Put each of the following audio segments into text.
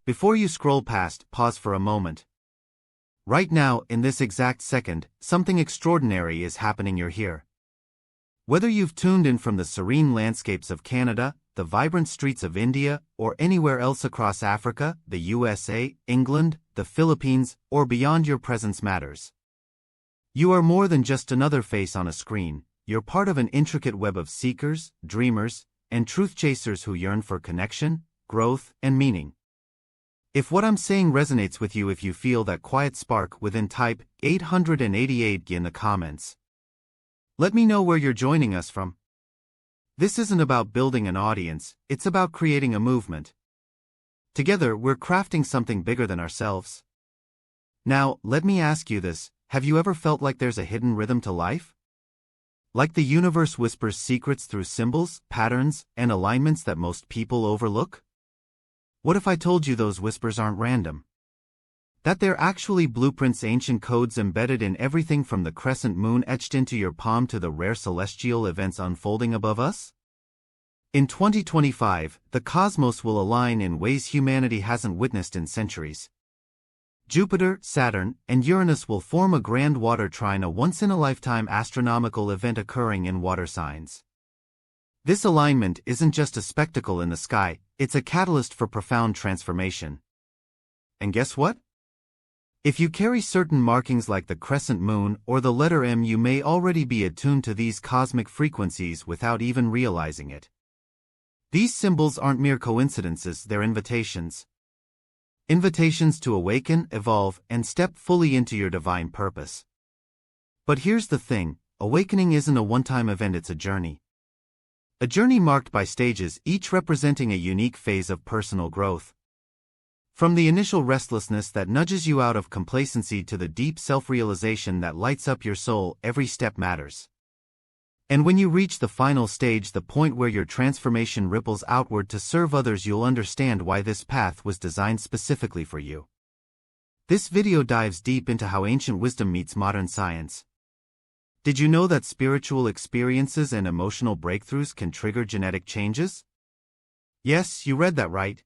Before you scroll past, pause for a moment. Right now, in this exact second, something extraordinary is happening. You're here. Whether you've tuned in from the serene landscapes of Canada, the vibrant streets of India, or anywhere else across Africa, the USA, England, the Philippines, or beyond, your presence matters. You are more than just another face on a screen. You're part of an intricate web of seekers, dreamers, and truth chasers who yearn for connection, growth, and meaning. If what I'm saying resonates with you, if you feel that quiet spark within, type 888 in the comments. Let me know where you're joining us from. This isn't about building an audience, it's about creating a movement. Together, we're crafting something bigger than ourselves. Now, let me ask you this: have you ever felt like there's a hidden rhythm to life? Like the universe whispers secrets through symbols, patterns, and alignments that most people overlook? What if I told you those whispers aren't random? That they're actually blueprints, ancient codes embedded in everything from the crescent moon etched into your palm to the rare celestial events unfolding above us? In 2025, the cosmos will align in ways humanity hasn't witnessed in centuries. Jupiter, Saturn, and Uranus will form a grand water trine, a once-in-a-lifetime astronomical event occurring in water signs. This alignment isn't just a spectacle in the sky, it's a catalyst for profound transformation. And guess what? If you carry certain markings like the crescent moon or the letter M, you may already be attuned to these cosmic frequencies without even realizing it. These symbols aren't mere coincidences, they're invitations. Invitations to awaken, evolve, and step fully into your divine purpose. But here's the thing: awakening isn't a one-time event, it's a journey. A journey marked by stages, each representing a unique phase of personal growth. From the initial restlessness that nudges you out of complacency to the deep self-realization that lights up your soul, every step matters. And when you reach the final stage, the point where your transformation ripples outward to serve others, you'll understand why this path was designed specifically for you. This video dives deep into how ancient wisdom meets modern science. Did you know that spiritual experiences and emotional breakthroughs can trigger genetic changes? Yes, you read that right.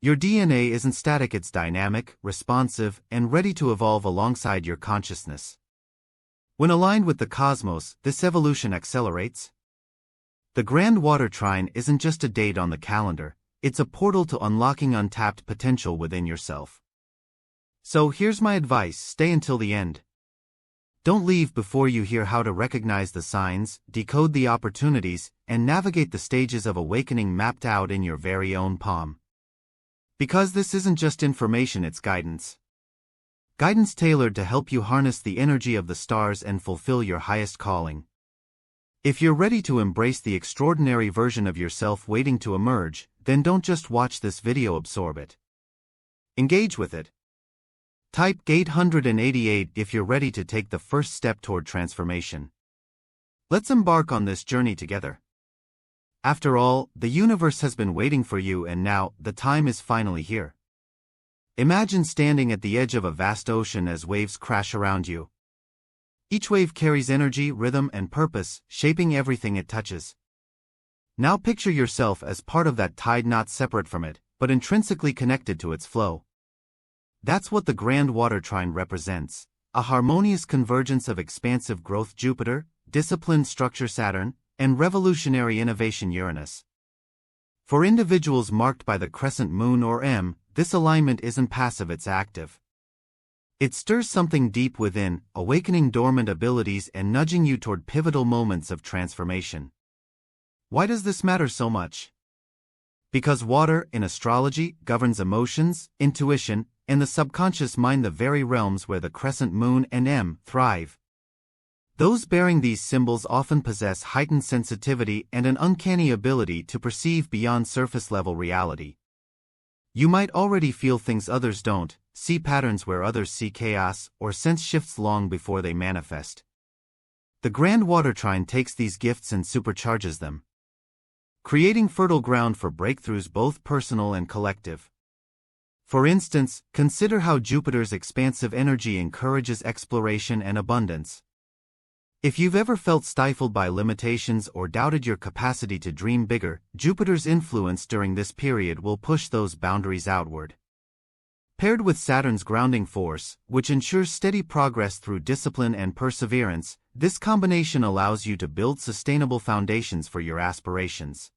Your DNA isn't static, it's dynamic, responsive, and ready to evolve alongside your consciousness. When aligned with the cosmos, this evolution accelerates. The Grand Water Trine isn't just a date on the calendar, it's a portal to unlocking untapped potential within yourself. So here's my advice: stay until the end. Don't leave before you hear how to recognize the signs, decode the opportunities, and navigate the stages of awakening mapped out in your very own palm. Because this isn't just information, it's guidance. Guidance tailored to help you harness the energy of the stars and fulfill your highest calling. If you're ready to embrace the extraordinary version of yourself waiting to emerge, then don't just watch this video, absorb it. Engage with it. Type 888 if you're ready to take the first step toward transformation. Let's embark on this journey together. After all, the universe has been waiting for you, and now, the time is finally here. Imagine standing at the edge of a vast ocean as waves crash around you. Each wave carries energy, rhythm, and purpose, shaping everything it touches. Now picture yourself as part of that tide, not separate from it, but intrinsically connected to its flow. That's what the Grand Water Trine represents: a harmonious convergence of expansive growth Jupiter, disciplined structure Saturn, and revolutionary innovation Uranus. For individuals marked by the crescent moon or M, this alignment isn't passive, it's active. It stirs something deep within, awakening dormant abilities and nudging you toward pivotal moments of transformation. Why does this matter so much? Because water, in astrology, governs emotions, intuition, and the subconscious mind, the very realms where the crescent moon and M thrive. Those bearing these symbols often possess heightened sensitivity and an uncanny ability to perceive beyond surface-level reality. You might already feel things others don't, see patterns where others see chaos, or sense shifts long before they manifest. The Grand Water Trine takes these gifts and supercharges them, creating fertile ground for breakthroughs both personal and collective. For instance, consider how Jupiter's expansive energy encourages exploration and abundance. If you've ever felt stifled by limitations or doubted your capacity to dream bigger, Jupiter's influence during this period will push those boundaries outward. Paired with Saturn's grounding force, which ensures steady progress through discipline and perseverance, this combination allows you to build sustainable foundations for your aspirations.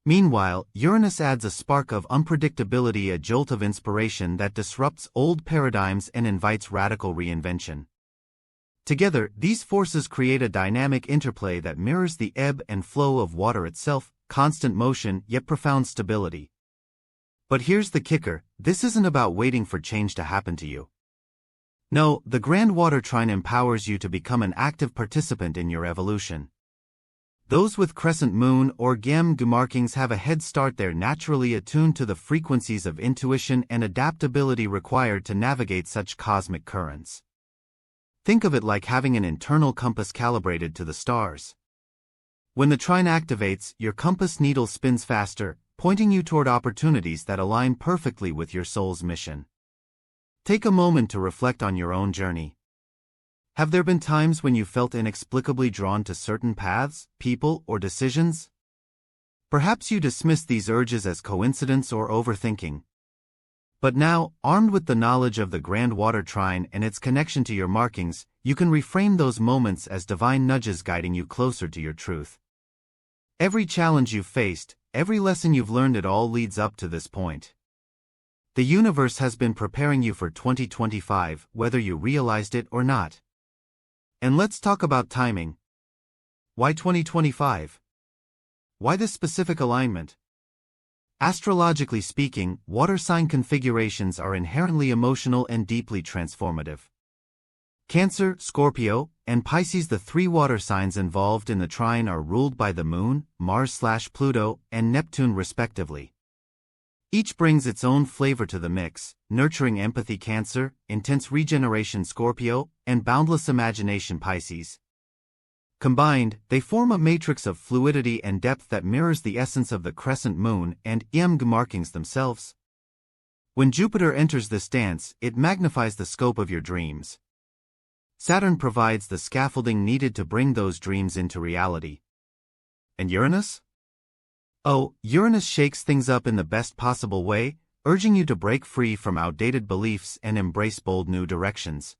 Meanwhile, Uranus adds a spark of unpredictability, a jolt of inspiration that disrupts old paradigms and invites radical reinvention. Together, these forces create a dynamic interplay that mirrors the ebb and flow of water itself, constant motion yet profound stability. But here's the kicker, this isn't about waiting for change to happen to you. No, the grand water trine empowers you to become an active participant in your evolution. Those with crescent moon or GEM markings have a head start. They're naturally attuned to the frequencies of intuition and adaptability required to navigate such cosmic currents. Think of it like having an internal compass calibrated to the stars. When the trine activates, your compass needle spins faster, pointing you toward opportunities that align perfectly with your soul's mission. Take a moment to reflect on your own journey. Have there been times when you felt inexplicably drawn to certain paths, people, or decisions? Perhaps you dismissed these urges as coincidence or overthinking. But now, armed with the knowledge of the grand water trine and its connection to your markings, you can reframe those moments as divine nudges guiding you closer to your truth. Every challenge you've faced, every lesson you've learned, it all leads up to this point. The universe has been preparing you for 2025, whether you realized it or not. And let's talk about timing. Why 2025? Why this specific alignment? Astrologically speaking, water sign configurations are inherently emotional and deeply transformative. Cancer, Scorpio, and Pisces, the three water signs involved in the trine, are ruled by the Moon, Mars/Pluto, and Neptune respectively. Each brings its own flavor to the mix, nurturing empathy Cancer, intense regeneration Scorpio, and boundless imagination Pisces. Combined, they form a matrix of fluidity and depth that mirrors the essence of the crescent moon and GEM markings themselves. When Jupiter enters this dance, it magnifies the scope of your dreams. Saturn provides the scaffolding needed to bring those dreams into reality. And Uranus? Oh, Uranus shakes things up in the best possible way, urging you to break free from outdated beliefs and embrace bold new directions.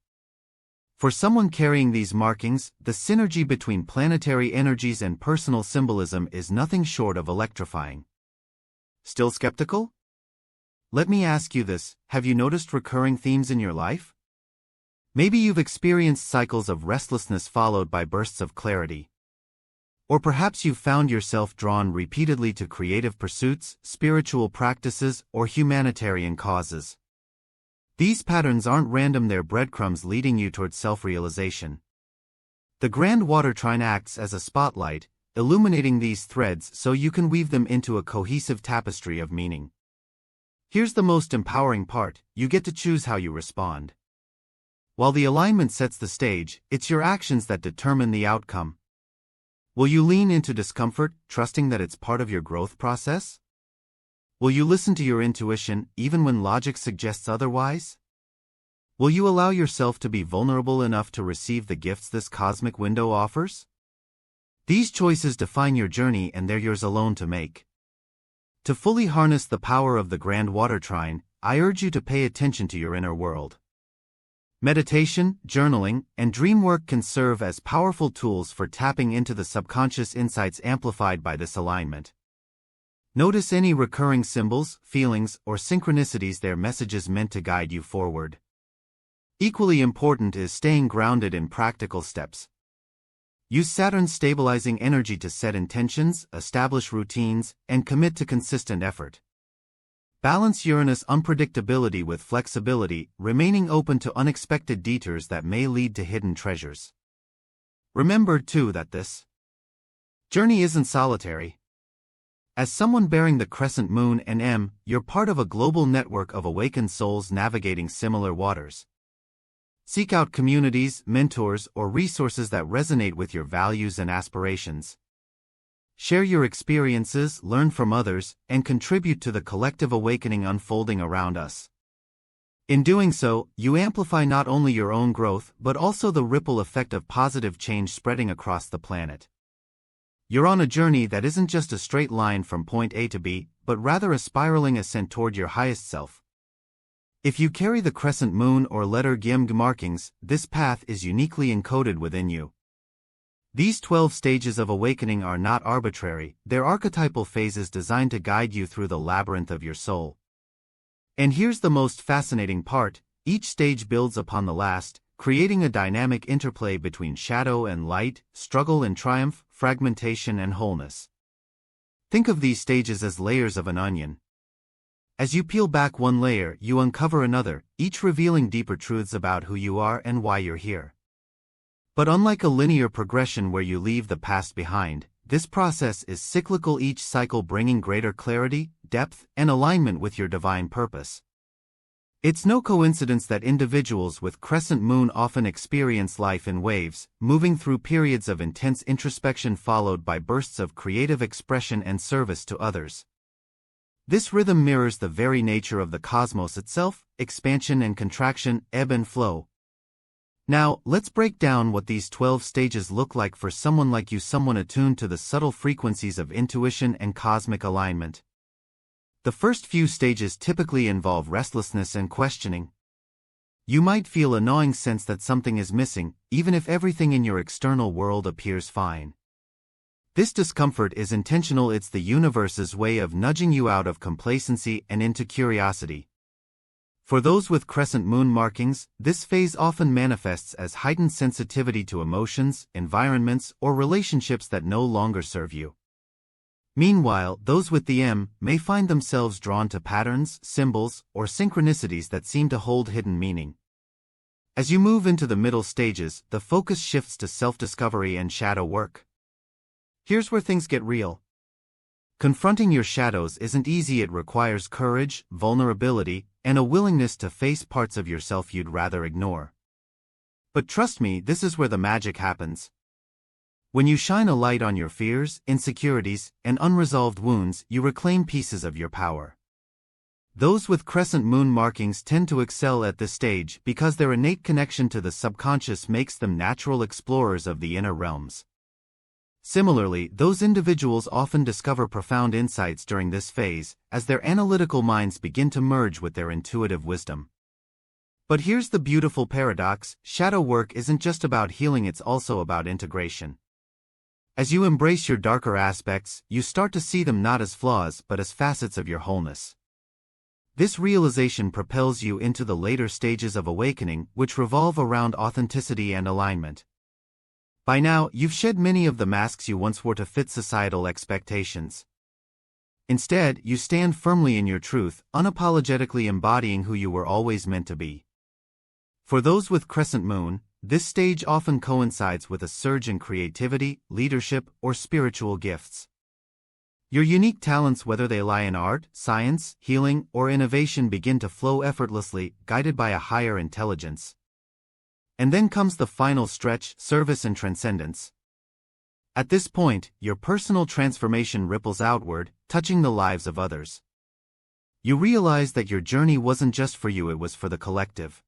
For someone carrying these markings, the synergy between planetary energies and personal symbolism is nothing short of electrifying. Still skeptical? Let me ask you this, have you noticed recurring themes in your life? Maybe you've experienced cycles of restlessness followed by bursts of clarity. Or perhaps you've found yourself drawn repeatedly to creative pursuits, spiritual practices, or humanitarian causes. These patterns aren't random, they're breadcrumbs leading you toward self-realization. The grand water trine acts as a spotlight, illuminating these threads so you can weave them into a cohesive tapestry of meaning. Here's the most empowering part, you get to choose how you respond. While the alignment sets the stage, it's your actions that determine the outcome. Will you lean into discomfort, trusting that it's part of your growth process? Will you listen to your intuition, even when logic suggests otherwise? Will you allow yourself to be vulnerable enough to receive the gifts this cosmic window offers? These choices define your journey, and they're yours alone to make. To fully harness the power of the grand water trine, I urge you to pay attention to your inner world. Meditation, journaling, and dream work can serve as powerful tools for tapping into the subconscious insights amplified by this alignment. Notice any recurring symbols, feelings, or synchronicities, their messages meant to guide you forward. Equally important is staying grounded in practical steps. Use Saturn's stabilizing energy to set intentions, establish routines, and commit to consistent effort. Balance Uranus' unpredictability with flexibility, remaining open to unexpected detours that may lead to hidden treasures. Remember, too, that this journey isn't solitary. As someone bearing the crescent moon and M, you're part of a global network of awakened souls navigating similar waters. Seek out communities, mentors, or resources that resonate with your values and aspirations. Share your experiences, learn from others, and contribute to the collective awakening unfolding around us. In doing so, you amplify not only your own growth but also the ripple effect of positive change spreading across the planet. You're on a journey that isn't just a straight line from point A to B, but rather a spiraling ascent toward your highest self. If you carry the crescent moon or letter Gyemg markings, this path is uniquely encoded within you. These 12 stages of awakening are not arbitrary, they're archetypal phases designed to guide you through the labyrinth of your soul. And here's the most fascinating part: each stage builds upon the last, creating a dynamic interplay between shadow and light, struggle and triumph, fragmentation and wholeness. Think of these stages as layers of an onion. As you peel back one layer, you uncover another, each revealing deeper truths about who you are and why you're here. But unlike a linear progression where you leave the past behind, this process is cyclical, each cycle bringing greater clarity, depth, and alignment with your divine purpose. It's no coincidence that individuals with crescent moon often experience life in waves, moving through periods of intense introspection followed by bursts of creative expression and service to others. This rhythm mirrors the very nature of the cosmos itself: expansion and contraction, ebb and flow. Now, let's break down what these 12 stages look like for someone like you, someone attuned to the subtle frequencies of intuition and cosmic alignment. The first few stages typically involve restlessness and questioning. You might feel a gnawing sense that something is missing, even if everything in your external world appears fine. This discomfort is intentional, it's the universe's way of nudging you out of complacency and into curiosity. For those with crescent moon markings, this phase often manifests as heightened sensitivity to emotions, environments, or relationships that no longer serve you. Meanwhile, those with the M may find themselves drawn to patterns, symbols, or synchronicities that seem to hold hidden meaning. As you move into the middle stages, the focus shifts to self-discovery and shadow work. Here's where things get real. Confronting your shadows isn't easy. It requires courage, vulnerability, and a willingness to face parts of yourself you'd rather ignore. But trust me, this is where the magic happens. When you shine a light on your fears, insecurities, and unresolved wounds, you reclaim pieces of your power. Those with crescent moon markings tend to excel at this stage because their innate connection to the subconscious makes them natural explorers of the inner realms. Similarly, those individuals often discover profound insights during this phase, as their analytical minds begin to merge with their intuitive wisdom. But here's the beautiful paradox: shadow work isn't just about healing, it's also about integration. As you embrace your darker aspects, you start to see them not as flaws but as facets of your wholeness. This realization propels you into the later stages of awakening, which revolve around authenticity and alignment. By now, you've shed many of the masks you once wore to fit societal expectations. Instead, you stand firmly in your truth, unapologetically embodying who you were always meant to be. For those with crescent moon, this stage often coincides with a surge in creativity, leadership, or spiritual gifts. Your unique talents, whether they lie in art, science, healing, or innovation, begin to flow effortlessly, guided by a higher intelligence. And then comes the final stretch: service and transcendence. At this point, your personal transformation ripples outward, touching the lives of others. You realize that your journey wasn't just for you, it was for the collective.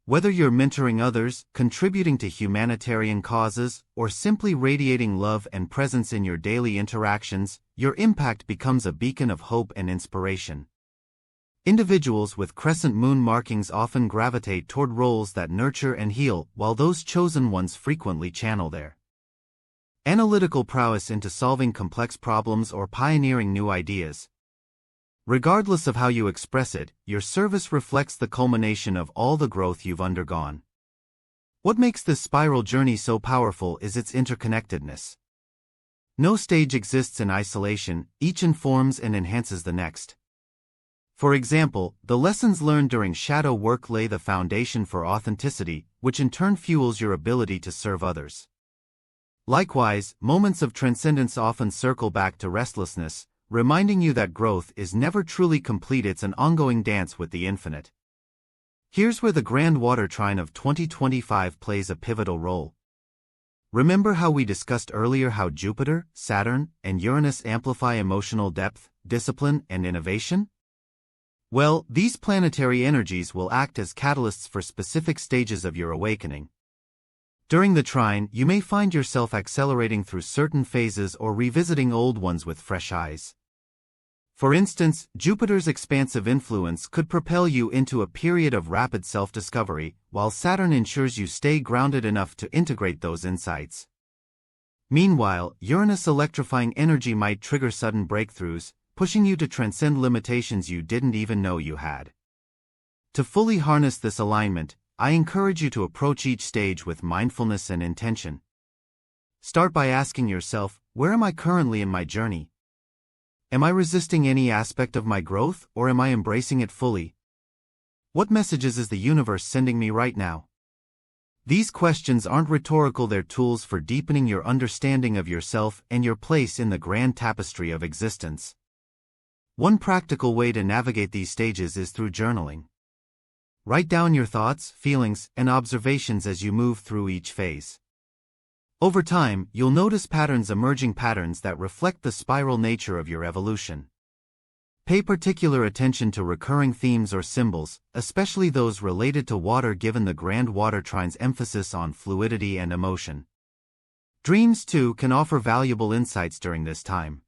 Whether you're mentoring others, contributing to humanitarian causes, or simply radiating love and presence in your daily interactions, your impact becomes a beacon of hope and inspiration. Individuals with crescent moon markings often gravitate toward roles that nurture and heal, while those chosen ones frequently channel their analytical prowess into solving complex problems or pioneering new ideas. Regardless of how you express it, your service reflects the culmination of all the growth you've undergone. What makes this spiral journey so powerful is its interconnectedness. No stage exists in isolation, each informs and enhances the next. For example, the lessons learned during shadow work lay the foundation for authenticity, which in turn fuels your ability to serve others. Likewise, moments of transcendence often circle back to restlessness, reminding you that growth is never truly complete, it's an ongoing dance with the infinite. Here's where the grand water trine of 2025 plays a pivotal role. Remember how we discussed earlier how Jupiter, Saturn, and Uranus amplify emotional depth, discipline, and innovation? Well, these planetary energies will act as catalysts for specific stages of your awakening. During the trine, you may find yourself accelerating through certain phases or revisiting old ones with fresh eyes. For instance, Jupiter's expansive influence could propel you into a period of rapid self-discovery, while Saturn ensures you stay grounded enough to integrate those insights. Meanwhile, Uranus' electrifying energy might trigger sudden breakthroughs, pushing you to transcend limitations you didn't even know you had. To fully harness this alignment, I encourage you to approach each stage with mindfulness and intention. Start by asking yourself, where am I currently in my journey? Am I resisting any aspect of my growth, or am I embracing it fully? What messages is the universe sending me right now? These questions aren't rhetorical, they're tools for deepening your understanding of yourself and your place in the grand tapestry of existence. One practical way to navigate these stages is through journaling. Write down your thoughts, feelings, and observations as you move through each phase. Over time, you'll notice emerging patterns that reflect the spiral nature of your evolution. Pay particular attention to recurring themes or symbols, especially those related to water given the grand water trine's emphasis on fluidity and emotion. Dreams, too, can offer valuable insights during this time.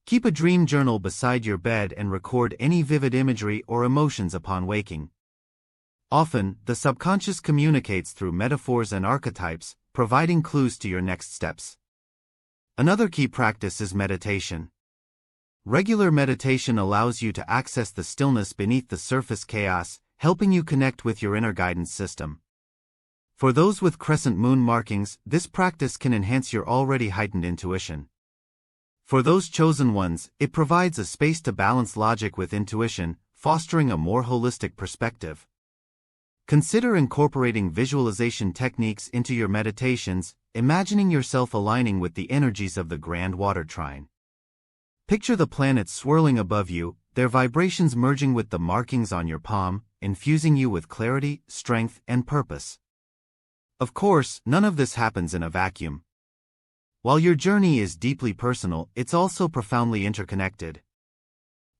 Keep a dream journal beside your bed and record any vivid imagery or emotions upon waking. Often, the subconscious communicates through metaphors and archetypes, providing clues to your next steps. Another key practice is meditation. Regular meditation allows you to access the stillness beneath the surface chaos, helping you connect with your inner guidance system. For those with crescent moon markings, this practice can enhance your already heightened intuition. For those chosen ones, it provides a space to balance logic with intuition, fostering a more holistic perspective. Consider incorporating visualization techniques into your meditations, imagining yourself aligning with the energies of the grand water trine. Picture the planets swirling above you, their vibrations merging with the markings on your palm, infusing you with clarity, strength, and purpose. Of course, none of this happens in a vacuum. While your journey is deeply personal, it's also profoundly interconnected.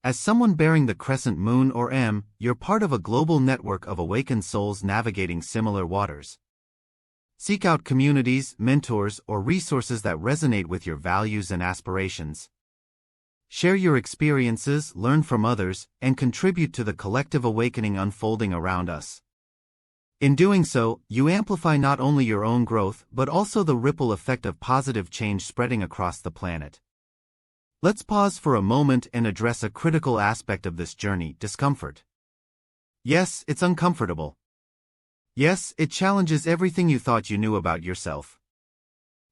As someone bearing the crescent moon or M, you're part of a global network of awakened souls navigating similar waters. Seek out communities, mentors, or resources that resonate with your values and aspirations. Share your experiences, learn from others, and contribute to the collective awakening unfolding around us. In doing so, you amplify not only your own growth but also the ripple effect of positive change spreading across the planet. Let's pause for a moment and address a critical aspect of this journey: discomfort. Yes, it's uncomfortable. Yes, it challenges everything you thought you knew about yourself.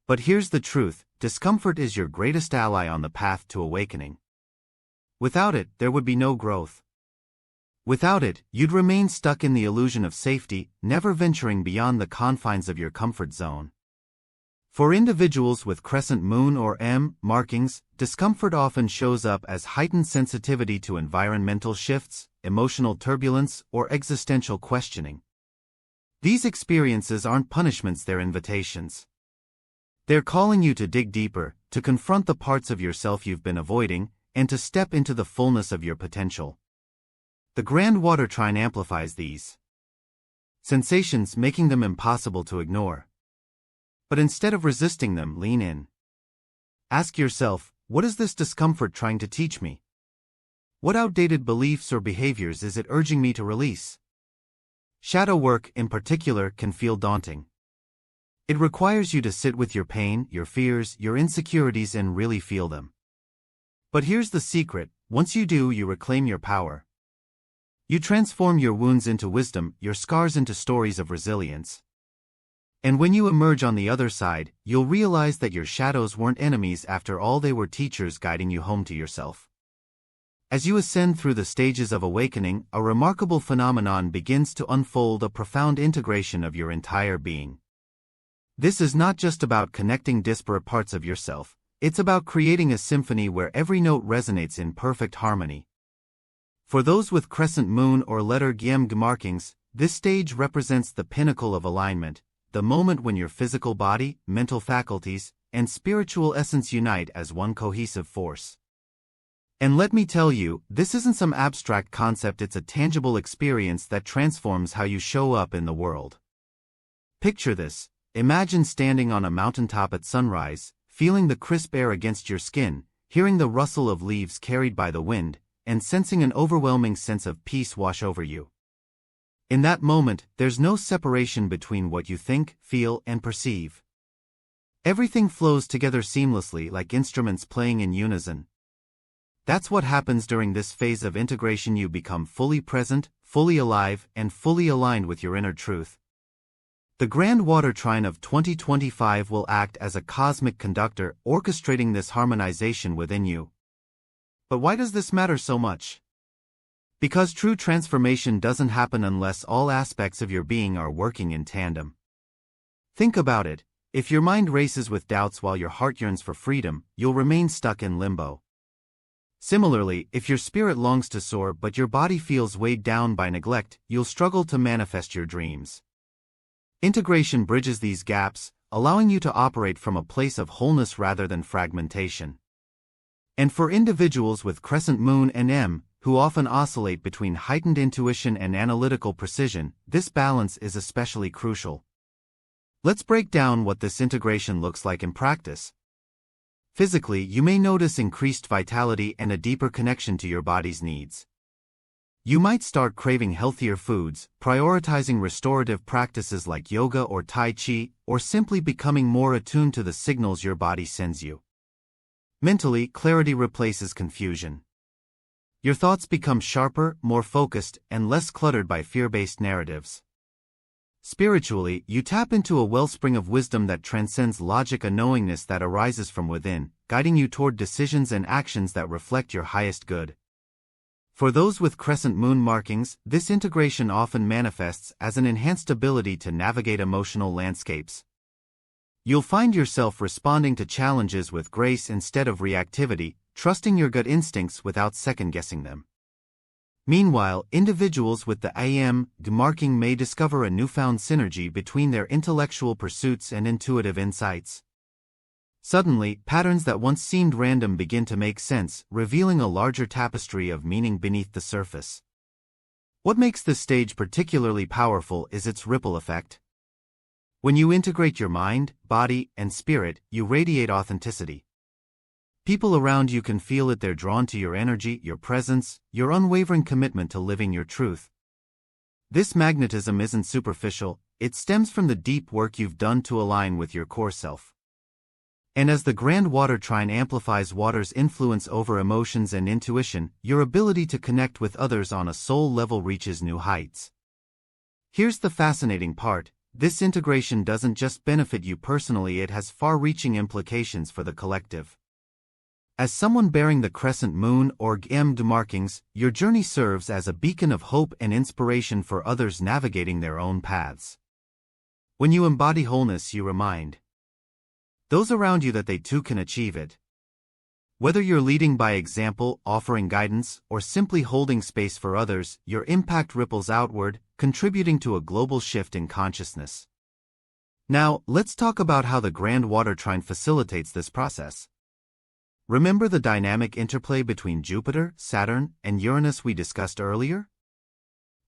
But here's the truth: discomfort is your greatest ally on the path to awakening. Without it, there would be no growth. Without it, you'd remain stuck in the illusion of safety, never venturing beyond the confines of your comfort zone. For individuals with crescent moon or M markings, discomfort often shows up as heightened sensitivity to environmental shifts, emotional turbulence, or existential questioning. These experiences aren't punishments, they're invitations. They're calling you to dig deeper, to confront the parts of yourself you've been avoiding, and to step into the fullness of your potential. The grand water trine amplifies these sensations, making them impossible to ignore. But instead of resisting them, lean in. Ask yourself, what is this discomfort trying to teach me? What outdated beliefs or behaviors is it urging me to release? Shadow work, in particular, can feel daunting. It requires you to sit with your pain, your fears, your insecurities, and really feel them. But here's the secret: once you do, you reclaim your power. You transform your wounds into wisdom, your scars into stories of resilience. And when you emerge on the other side, you'll realize that your shadows weren't enemies after all, they were teachers guiding you home to yourself. As you ascend through the stages of awakening, a remarkable phenomenon begins to unfold: a profound integration of your entire being. This is not just about connecting disparate parts of yourself, it's about creating a symphony where every note resonates in perfect harmony. For those with crescent moon or letter G markings, this stage represents the pinnacle of alignment, the moment when your physical body, mental faculties, and spiritual essence unite as one cohesive force. And let me tell you, this isn't some abstract concept, it's a tangible experience that transforms how you show up in the world. Picture this. Imagine standing on a mountaintop at sunrise, feeling the crisp air against your skin, hearing the rustle of leaves carried by the wind, and sensing an overwhelming sense of peace wash over you. In that moment, there's no separation between what you think, feel, and perceive. Everything flows together seamlessly like instruments playing in unison. That's what happens during this phase of integration. You become fully present, fully alive, and fully aligned with your inner truth. The Grand Water Trine of 2025 will act as a cosmic conductor, orchestrating this harmonization within you. But why does this matter so much? Because true transformation doesn't happen unless all aspects of your being are working in tandem. Think about it. If your mind races with doubts while your heart yearns for freedom, you'll remain stuck in limbo. Similarly, if your spirit longs to soar but your body feels weighed down by neglect, you'll struggle to manifest your dreams. Integration bridges these gaps, allowing you to operate from a place of wholeness rather than fragmentation. And for individuals with Crescent Moon and M, who often oscillate between heightened intuition and analytical precision, this balance is especially crucial. Let's break down what this integration looks like in practice. Physically, you may notice increased vitality and a deeper connection to your body's needs. You might start craving healthier foods, prioritizing restorative practices like yoga or tai chi, or simply becoming more attuned to the signals your body sends you. Mentally, clarity replaces confusion. Your thoughts become sharper, more focused, and less cluttered by fear-based narratives. Spiritually, you tap into a wellspring of wisdom that transcends logic, a knowingness that arises from within, guiding you toward decisions and actions that reflect your highest good. For those with crescent moon markings, this integration often manifests as an enhanced ability to navigate emotional landscapes. You'll find yourself responding to challenges with grace instead of reactivity, trusting your gut instincts without second-guessing them. Meanwhile, individuals with the AM marking may discover a newfound synergy between their intellectual pursuits and intuitive insights. Suddenly, patterns that once seemed random begin to make sense, revealing a larger tapestry of meaning beneath the surface. What makes this stage particularly powerful is its ripple effect. When you integrate your mind, body, and spirit, you radiate authenticity. People around you can feel it. They're drawn to your energy, your presence, your unwavering commitment to living your truth. This magnetism isn't superficial, it stems from the deep work you've done to align with your core self. And as the Grand Water Trine amplifies water's influence over emotions and intuition, your ability to connect with others on a soul level reaches new heights. Here's the fascinating part. This integration doesn't just benefit you personally, it has far-reaching implications for the collective. As someone bearing the Crescent Moon or GMD markings, your journey serves as a beacon of hope and inspiration for others navigating their own paths. When you embody wholeness, you remind those around you that they too can achieve it. Whether you're leading by example, offering guidance, or simply holding space for others, your impact ripples outward, contributing to a global shift in consciousness. Now, let's talk about how the Grand Water Trine facilitates this process. Remember the dynamic interplay between Jupiter, Saturn, and Uranus we discussed earlier?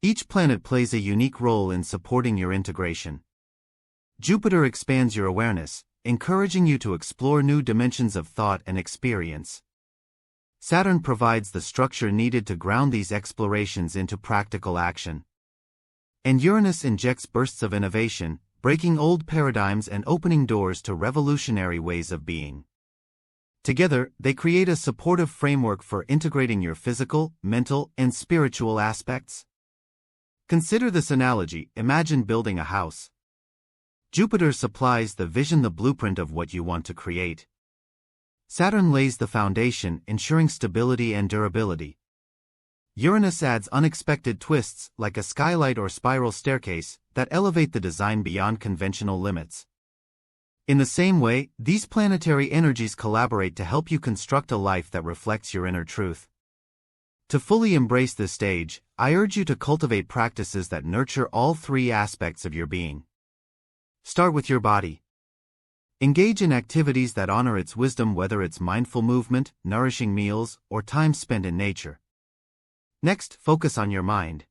Each planet plays a unique role in supporting your integration. Jupiter expands your awareness, encouraging you to explore new dimensions of thought and experience. Saturn provides the structure needed to ground these explorations into practical action. And Uranus injects bursts of innovation, breaking old paradigms and opening doors to revolutionary ways of being. Together, they create a supportive framework for integrating your physical, mental, and spiritual aspects. Consider this analogy. Imagine building a house. Jupiter supplies the vision, the blueprint of what you want to create. Saturn lays the foundation, ensuring stability and durability. Uranus adds unexpected twists, like a skylight or spiral staircase, that elevate the design beyond conventional limits. In the same way, these planetary energies collaborate to help you construct a life that reflects your inner truth. To fully embrace this stage, I urge you to cultivate practices that nurture all three aspects of your being. Start with your body. Engage in activities that honor its wisdom, whether it's mindful movement, nourishing meals, or time spent in nature. Next, focus on your mind.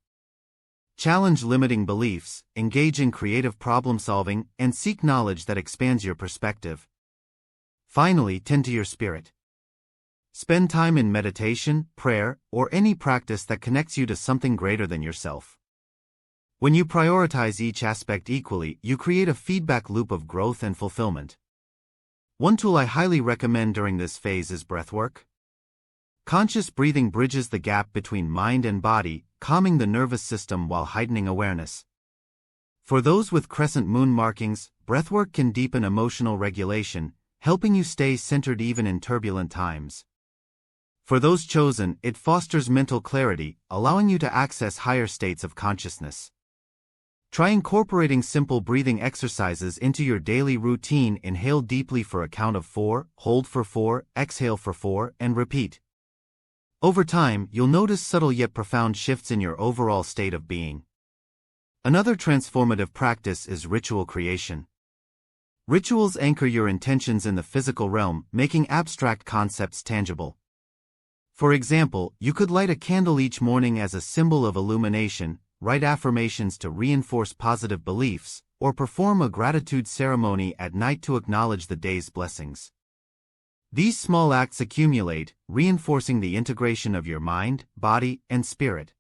Challenge limiting beliefs, engage in creative problem-solving, and seek knowledge that expands your perspective. Finally, tend to your spirit. Spend time in meditation, prayer, or any practice that connects you to something greater than yourself. When you prioritize each aspect equally, you create a feedback loop of growth and fulfillment. One tool I highly recommend during this phase is breathwork. Conscious breathing bridges the gap between mind and body, calming the nervous system while heightening awareness. For those with crescent moon markings, breathwork can deepen emotional regulation, helping you stay centered even in turbulent times. For those chosen, it fosters mental clarity, allowing you to access higher states of consciousness. Try incorporating simple breathing exercises into your daily routine. Inhale deeply for a count of 4, hold for 4, exhale for 4, and repeat. Over time, you'll notice subtle yet profound shifts in your overall state of being. Another transformative practice is ritual creation. Rituals anchor your intentions in the physical realm, making abstract concepts tangible. For example, you could light a candle each morning as a symbol of illumination, write affirmations to reinforce positive beliefs, or perform a gratitude ceremony at night to acknowledge the day's blessings. These small acts accumulate, reinforcing the integration of your mind, body, and spirit.